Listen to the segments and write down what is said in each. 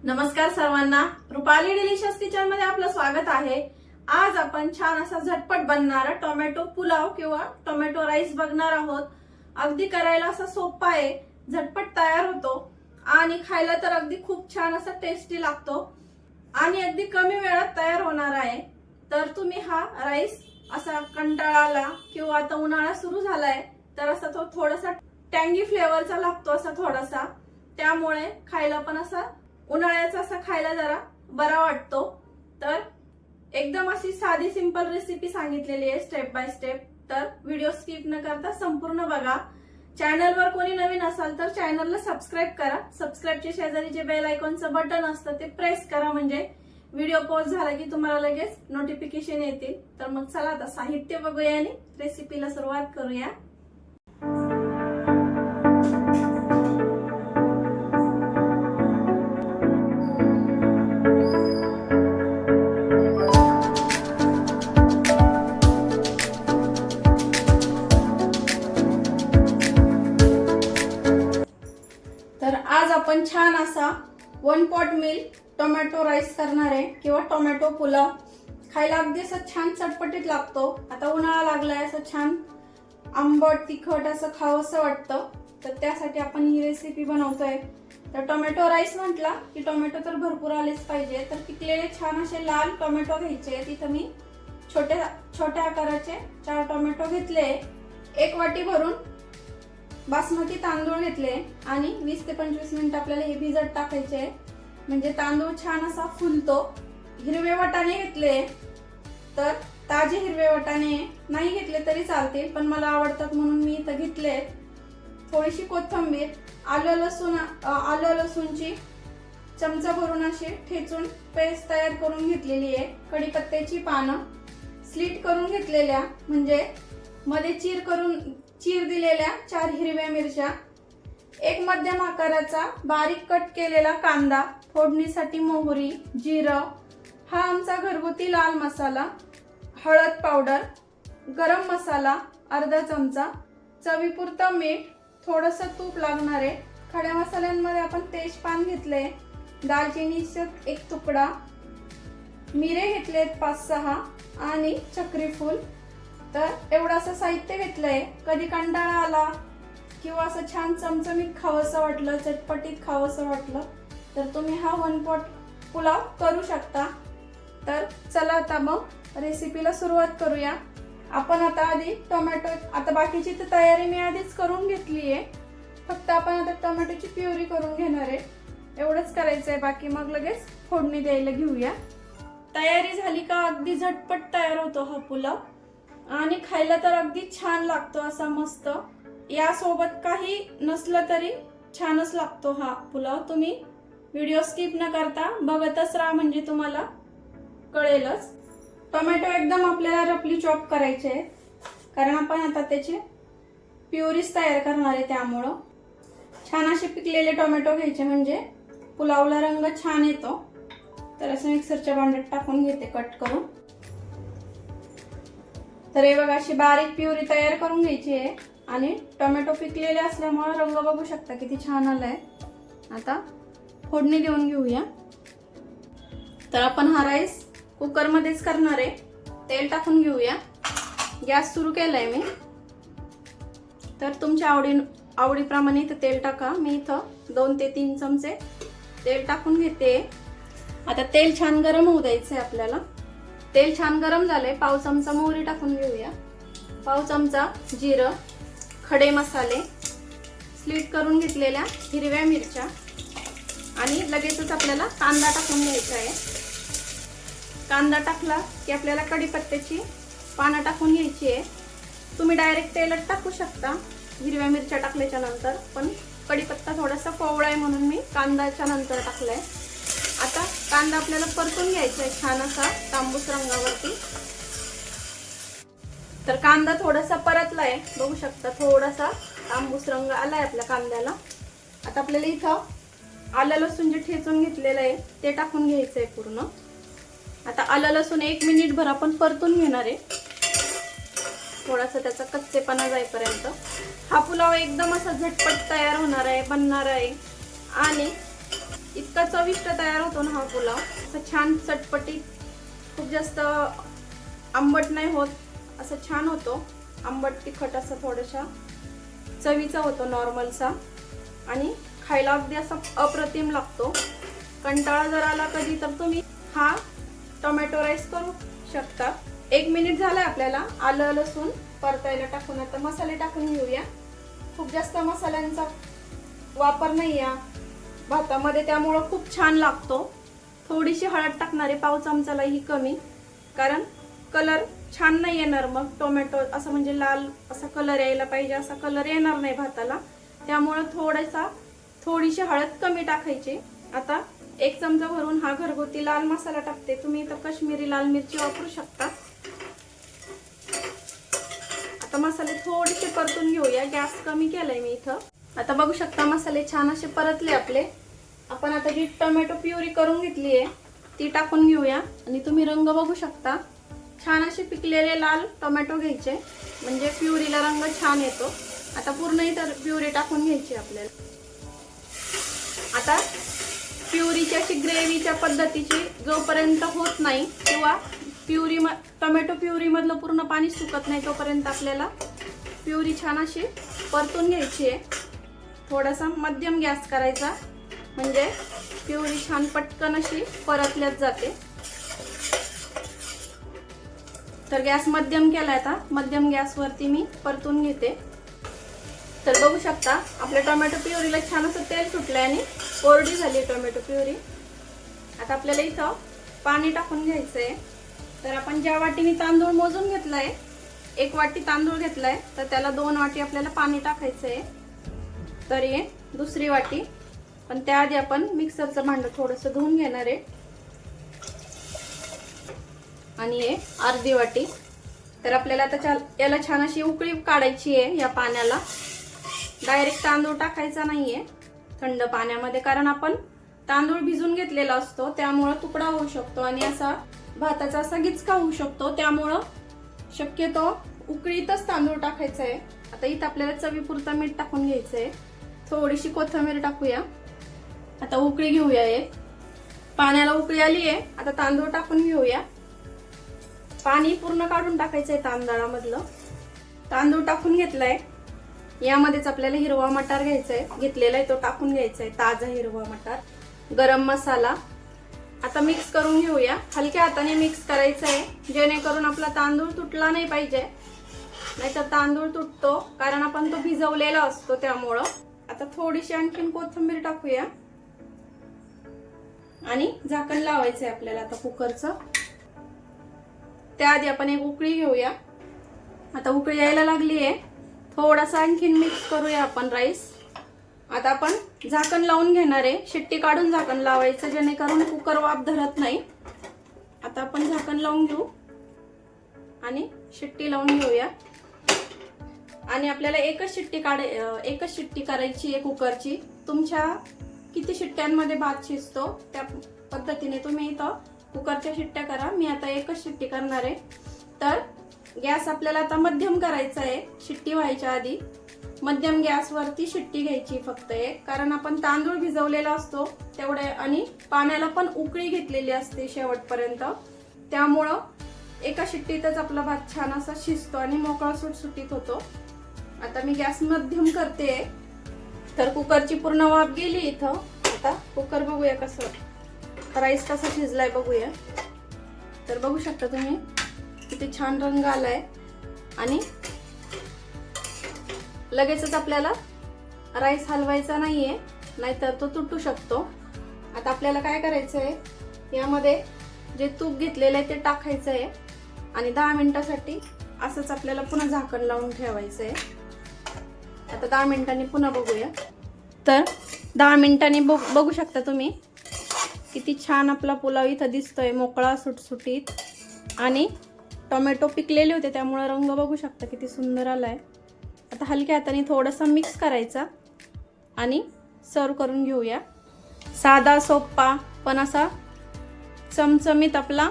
नमस्कार सर्वांना, Rupali delicious kitchen मध्ये आपलं स्वागत आहे। आज आपण छान असा झटपट बनणारा टोमॅटो पुलाव किंवा टोमॅटो राईस बघणार आहोत। अगदी करायला असा सोपा आहे, झटपट तयार होतो आणि खायला तर अगदी खूप छान असा टेस्टी लागतो आणि अगदी कमी वेळात तयार होणार आहे। तर तुम्ही हा राईस असा कंटाळाला किंवा आता उन्हाळा सुरू झालाय तर असा तो थोडासा टँगी फ्लेवरचा लागतो असा थोडासा, त्यामुळे खायला पण असा उन्हाळ्याचा असा खायला जरा बरा वाटतो। तर एकदम अशी साधी सिंपल रेसिपी सांगितलेली आहे स्टेप बाय स्टेप, तर व्हिडिओ स्किप न करता संपूर्ण बघा। चॅनलवर कोणी नवीन असाल तर चॅनलला सबस्क्राईब करा। सबस्क्राईबच्या शेजारी जे बेल आयकॉनचं बटन असतं ते प्रेस करा, म्हणजे व्हिडिओ पॉज झाला की तुम्हाला लगेच नोटिफिकेशन येतील। तर मग चला आता साहित्य बघूया आणि रेसिपीला सुरुवात करूया। तर आज आपण छान असा 1 पॉट मील टोमॅटो राईस करणार आहे किंवा टोमॅटो पुलाव। खायला अगदी असं छान चटपटीत लागतो। आता उन्हाळा लागलाय, असं छान आंबट तिखट असं खावंसं वाटतं, तर त्यासाठी आपण ही रेसिपी बनवतोय। तर टोमॅटो राईस म्हटला की टोमॅटो तर भरपूर आलेच पाहिजे, तर पिकलेले छान असे लाल टोमॅटो घ्यायचे। तिथं मी छोट्या आकाराचे 4 टोमॅटो घेतले। 1 वाटी भरून बासमती तांदूळ घेतले आणि 20 ते 25 मिनिट आपल्याला हे भिजत टाकायचे, म्हणजे तांदूळ छान असा फुलतो। हिरवे वाटाणे घेतले, तर ताजे हिरवे वाटाणे नाही घेतले तरी चालतील, पण मला आवडतात म्हणून मी इथं घेतले। थोडीशी कोथिंबीर, आलं लसूणची चमचा भरून अशी ठेचून पेस्ट तयार करून घेतलेली आहे। कढीपत्त्याची पानं स्लिट करून घेतलेल्या, म्हणजे मध्ये चीर दिलेल्या 4 हिरव्या मिरच्या, 1 मध्यम आकाराचा बारीक कट केलेला कांदा, फोडणीसाठी मोहरी, जिरं, हा आमचा घरगुती लाल मसाला, हळद पावडर, गरम मसाला अर्धा चमचा, चवीपुरतं मीठ, थोडंसं तूप लागणार आहे। खड्या मसाल्यांमध्ये आपण तेजपान घेतले, दालचिनीचा 1 तुकडा, मिरे घेतलेत 5-6 आणि चक्री फूल। तर एवढं असं साहित्य घेतलंय। कधी कंटाळा आला किंवा असं छान चमचमीत खावंसं वाटलं, चटपटीत खावंसं वाटलं, तर तुम्ही हा 1 पॉट पुलाव करू शकता। तर चला आता मग रेसिपीला सुरुवात करूया। आपण आता आधी आता बाकीची तर तयारी मी आधीच करून घेतली आहे, फक्त आपण आता टोमॅटोची प्युरी करून घेणार आहे, एवढंच करायचंय। बाकी मग लगेच फोडणी द्यायला घेऊया। तयारी झाली का अगदी झटपट तयार होतो हा पुलाव आणि खायला तर अगदी छान लागतो असा मस्त। यासोबत काही नसलं तरी छानच लागतो हा पुलाव। तुम्ही व्हिडिओ स्किप न करता बघतच राहा, म्हणजे तुम्हाला कळेलच। टोमॅटो एकदम आपल्याला रफली चॉप करायचे, कारण आपण आता त्याची प्युरीज तयार करणार आहे, त्यामुळं छान असे पिकलेले टोमॅटो घ्यायचे, म्हणजे पुलावला रंग छान येतो। तर असं मिक्सरच्या भांड्यात टाकून घेते कट करून। तर हे बघा, अशी बारीक प्युरी तयार करून घ्यायची आहे आणि टोमॅटो पिकलेले असल्यामुळे रंग बघू शकता किती छान आलाय। आता फोडणी देऊन घेऊया। तर आपण हा राईस कुकर मध्येच करणार आहे। तेल टाकून घेऊया। गॅस सुरू केलाय मी, तर तुमच्या आवडीप्रमाणे इथं तेल टाका। मी इथं 2 ते 3 चमचे तेल टाकून घेते। आता तेल छान गरम होऊ द्यायचंय आपल्याला। तेल छान गरम झालंय, पाव चमचा मोहरी टाकून घेऊया, पाव चमचा जिरं, खडे मसाले, स्लिट करून घेतलेल्या हिरव्या मिरच्या आणि लगेचच आपल्याला कांदा टाकून घ्यायचा आहे। कांदा टाकला की आपल्याला कढीपत्त्याची पानं टाकून घ्यायची आहे। तुम्ही डायरेक्ट तेलात टाकू शकता हिरव्या मिरच्या टाकल्याच्या नंतर, पण कढीपत्ता थोडासा कोवळा आहे म्हणून मी कांद्याच्या नंतर टाकलाय। आता कांदा आपल्याला परतून घ्यायचा आहे छान असा तांबूस रंगावरती। तर कांदा थोडासा परतलाय, बघू शकता थोडासा तांबूस रंग आलाय आपल्या कांद्याला। आता आपल्याला इथं आलं लसूण जे ठेचून घेतलेलं आहे ते टाकून घ्यायचंय पूर्ण। आता आलं लसूण 1 मिनिटभर आपण परतून घेणार आहे, थोडासा त्याचा कच्चेपणा जाईपर्यंत। हा पुलाव एकदम असा झटपट तयार होणार आहे, बनणार आहे आणि इतका चविष्ट तयार होतो ना हा पुलाव, असं छान चटपटीत, खूप जास्त आंबट नाही होत, असं छान होतो. आंबट तिखट असं थोडासा चवीचा होतो नॉर्मलचा, आणि खायला अगदी असा अप्रतिम लागतो. कंटाळा जर आला कधी तर तुम्ही हा टोमॅटो राईस करू शकता. 1 मिनिट झालाय आपल्याला आलं लसूण परतायला टाकून. आता मसाले टाकून घेऊया. खूप जास्त मसाल्यांचा वापर नाही या भातामध्ये, त्यामुळं खूप छान लागतो. थोडीशी हळद टाकणारे, पाव चमचाला ही कमी, कारण कलर छान नाही येणार मग. टोमॅटो असं म्हणजे लाल असा कलर यायला पाहिजे, असा कलर येणार नाही भाताला, त्यामुळं थोडीशी हळद कमी टाकायची. आता 1 चमचा भरून हा घरगुती लाल मसाला टाकते. तुम्ही इथं काश्मीरी लाल मिरची वापरू शकता. आता मसाले थोडेसे परतून घेऊया. गॅस कमी केलाय मी इथं. आता बघू शकता मसाले छान असे परतले आपले. आपण आता जी टोमॅटो प्युरी करून घेतली आहे ती टाकून घेऊया. आणि तुम्ही रंग बघू शकता, छान असे पिकलेले लाल टोमॅटो घ्यायचे, म्हणजे प्युरीला रंग छान येतो. आता पूर्ण इथं प्युरी टाकून घ्यायची आपल्याला. आता प्युरीची अशी ग्रेव्हीच्या पद्धतीची जोपर्यंत होत नाही, किंवा टोमॅटो प्युरी मधलं पूर्ण पाणी सुकत नाही, तोपर्यंत आपल्याला प्युरी छान अशी परतून घ्यायची आहे. थोडासा मध्यम गॅस करायचा, म्हणजे प्युरी छान पटकन अशी परतल्याच जाते. तर गॅस मध्यम केलाय. आता मध्यम गॅसवरती मी परतून घेते. तर बघू शकता आपल्या टोमॅटो प्युरीला छान असं तेल सुटलंय आणि कोरडी झाली टोमॅटो प्युरी. आता आपल्याला इथं पाणी टाकून घ्यायचंय. तर आपण ज्या वाटीने तांदूळ मोजून घेतलाय, 1 वाटी तांदूळ घेतलाय, तर त्याला 2 वाटी आपल्याला पाणी टाकायचंय. तर हे दुसरी वाटी. पण त्याआधी आपण मिक्सरचं भांडं थोडंसं धुवून घेणार आहे. आणि हे अर्धी वाटी. तर आपल्याला आता याला छान अशी उकळी काढायची आहे या पाण्याला. डायरेक्ट तांदूळ टाकायचा नाहीये थंड पाण्यामध्ये, कारण आपण तांदूळ भिजून घेतलेला असतो, त्यामुळं तुकडा होऊ शकतो आणि असा भाताचा असा गिचका होऊ शकतो. त्यामुळं शक्यतो उकळीतच तांदूळ टाकायचा आहे. आता इथं आपल्याला चवीपुरतं मीठ टाकून घ्यायचंय. थोडीशी कोथिंबीर टाकूया. आता उकळी घेऊया. पाण्याला उकळी आली आहे. आता तांदूळ टाकून घेऊया. पाणी पूर्ण काढून टाकायचंय तांदळामधलं. तांदूळ टाकून घेतलाय. यामध्येच आपल्याला हिरवा मटार घ्यायचाय, घेतलेला आहे तो टाकून घ्यायचाय, ताजा हिरवा मटार. गरम मसाला. आता मिक्स करून घेऊया. हलक्या हाताने मिक्स करायचं आहे, जेणेकरून आपला तांदूळ तुटला नाही पाहिजे, नाहीतर तांदूळ तुटतो, कारण आपण तो भिजवलेला असतो त्यामुळं. आता थोडीशी आणखीन कोथिंबीर टाकूया आणि झाकण लावायचंय आपल्याला आता कुकरचं. त्याआधी आपण एक उकळी घेऊया. आता उकळी यायला लागली आहे. थोडासा आणखीन मिक्स करूया आपण राईस. आता आपण झाकण लावून घेणार आहे. शिट्टी काढून झाकण लावायचं, जेणेकरून कुकर वाफ धरत नाही. आता आपण झाकण लावून घेऊ आणि शिट्टी लावून घेऊया. आणि आपल्याला एकच शिट्टी करायची आहे कुकरची. तुमच्या किती शिट्ट्यांमध्ये भात शिजतो त्या पद्धतीने तुम्ही इथं कुकरच्या शिट्ट्या करा. मी आता एकच शिट्टी करणार आहे. तर गॅस आपल्याला आता मध्यम करायचा आहे. शिट्टी व्हायच्या आधी मध्यम गॅसवरती शिट्टी घ्यायची फक्त एक, कारण आपण तांदूळ भिजवलेला असतो तेवढे, आणि पाण्याला पण उकळी घेतलेली असते शेवटपर्यंत, त्यामुळं एका शिट्टीतच आपला भात छान असा शिजतो आणि मोकळा सुटसुटीत होतो. आता मी गॅस मध्यम करते. तर कुकरची पूर्ण वाफ गेली इथं. आता कुकर बघूया कसं, राईस कसा शिजलाय बघूया. तर बघू शकता तुम्ही किती छान रंग आलाय, आणि लगेचच आपल्याला राईस हलवायचा नाहीये, नाहीतर तो तुटू शकतो. आता आपल्याला काय करायचंय, यामध्ये जे तूप घेतलेलं आहे ते टाकायचं आहे आणि 10 मिनिटासाठी असंच आपल्याला पुन्हा झाकण लावून ठेवायचंय. आता 10 मिनिटांनी पुन्हा बघूया. तर 10 मिनिटांनी बघू शकता तुम्ही किती छान आपला पुलाव इथं दिसतोय, मोकळा सुटसुटीत, आणि टोमॅटो पिकलेले होते त्यामुळे रंग बघू शकता किती सुंदर आलाय. आता हलक्या हाताने थोडासा मिक्स करायचा आणि सर्व करून घेऊया. साधा सोपा पण असा चमचमीत आपला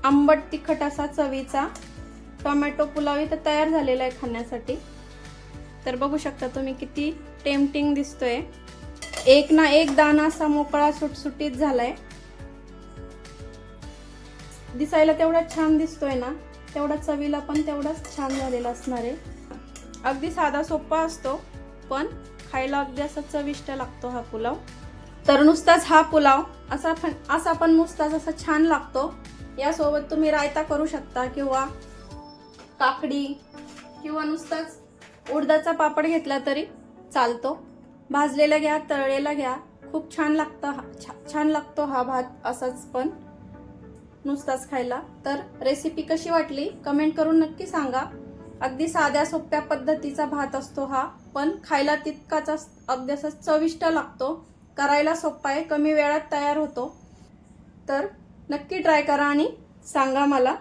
आंबट तिखट असा चवीचा टोमॅटो पुलाव इथं तयार झालेला आहे खाण्यासाठी. तर बघू शकता तुम्ही किती टेम्पटिंग दिसतोय. एक ना एक दाणा असा मोकळा सुटसुटीत झालाय. दिसायला तेवढा छान दिसतोय ना, तेवढा चवीला पण तेवढाच छान झालेला असणार आहे. अगदी साधा सोपा असतो पण खायला अगदी असा चविष्ट लागतो हा पुलाव. तर नुसताच हा पुलाव असा पण नुसताच असा छान लागतो. यासोबत तुम्ही रायता करू शकता किंवा काकडी किंवा नुसताच उडदाचा पापड घेतला तरी चालतो. भाजलेला घ्या, तळलेला घ्या, खूप छान लागतो हा भात असाच पण नुसताच खायला. तर रेसिपी कशी वाटली कमेंट करून नक्की सांगा. अगदी साध्या सोप्या पद्धतीचा भात असतो हा, पण खायला तितकाच अगदी असा चविष्ट लागतो. करायला सोपा आहे, कमी वेळात तयार होतो. तर नक्की ट्राय करा आणि सांगा मला.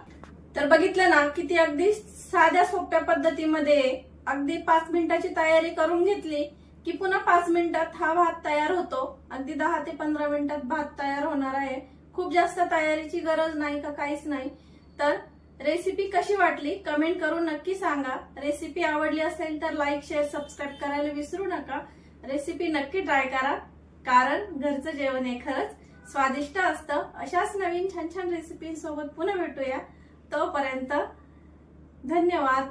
तर बघितलं ना किती अगदी साध्या सोप्या पद्धतीमध्ये अगदी 5 मिनिटाची तयारी करून घेतली की पुन्हा 5 मिनिटात हा भात तयार होतो. अगदी 10 ते 15 मिनिटात भात तयार होणार आहे. खूप जास्त तयारीची गरज नाही का काहीच नाही. तर रेसिपी कशी वाटली कमेंट करून नक्की सांगा. रेसिपी आवडली असेल तर लाईक, शेअर, सबस्क्राईब करायला विसरू नका. रेसिपी नक्की ट्राय करा, कारण घरचं जेवण हे खरंच स्वादिष्ट असतं. अशाच नवीन छान छान रेसिपींसोबत पुन्हा भेटूया. तोपर्यंत धन्यवाद.